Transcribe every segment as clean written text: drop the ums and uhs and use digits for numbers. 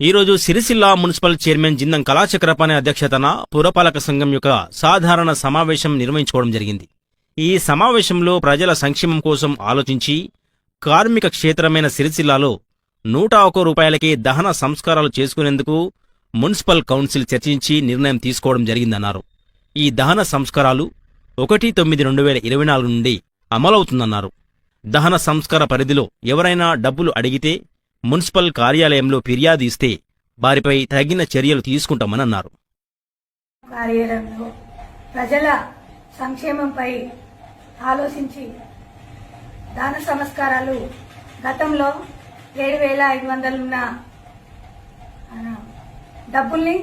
ఈరోజు Sircilla municipal chairman Jindam Kala Chakrapani అధ్యక్షతన పురపాలక సంఘం యొక్క సాధారణ సమావేశం నిర్వహించుకోవడం జరిగింది. ఈ సమావేశంలో ప్రజల సంక్షేమం కోసం ఆలోచించి కార్మిక క్షేత్రమైన సిరిసిల్లాలో 101 రూపాయలకే దహన సంస్కారాలు చేసుకునేందుకు మున్సిపల్ కౌన్సిల్ చర్చించి నిర్ణయం తీసుకోవడం జరిగిందన్నారు. ఈ దహన సంస్కారాలు 1/9/2024 నుండి అమలవుతుందన్నారు. దహన సంస్కార పరిధిలో ఎవరైనా డబ్బులు అడిగితే మున్సిపల్ కార్యాలయంలో ఫిర్యాదు ఇస్తే వారిపై తగిన చర్యలు తీసుకుంటామన్నారు. కార్యాలయంలో ప్రజల సంక్షేమంపై ఆలోచించి దాన సంస్కారాలు గతంలో 7,500 ఉన్న డబ్బుల్ని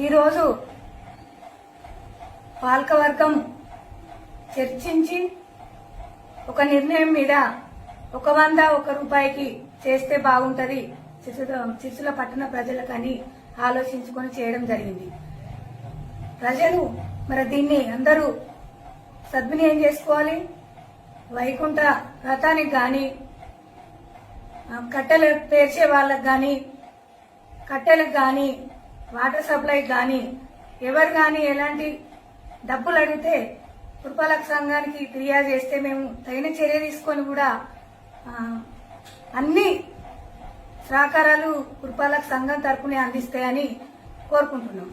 ఈరోజు పాలకవర్గం చర్చించి ఒక నిర్ణయం మీద 101 రూపాయికి చేస్తే బాగుంటది సిరిసిల్ల పట్టణ ప్రజలకని ఆలోచించుకొని చేయడం జరిగింది. ప్రజలు మరి దీన్ని అందరూ సద్వినియోగం చేసుకోవాలి. వైకుంఠ రథానికి గాని కట్టెలు పేర్చే వాళ్ళకి గాని కట్టెలకు గాని వాటర్ సప్లైకి గాని ఎవరు గాని ఎలాంటి డబ్బులు అడిగితే పురపాలక సంఘానికి ఫిర్యాదు చేస్తే మేము తగిన చర్య తీసుకొని కూడా అన్ని సహకారాలు పురపాలక సంఘం తరపునే అందిస్తాయని కోరుకుంటున్నాం.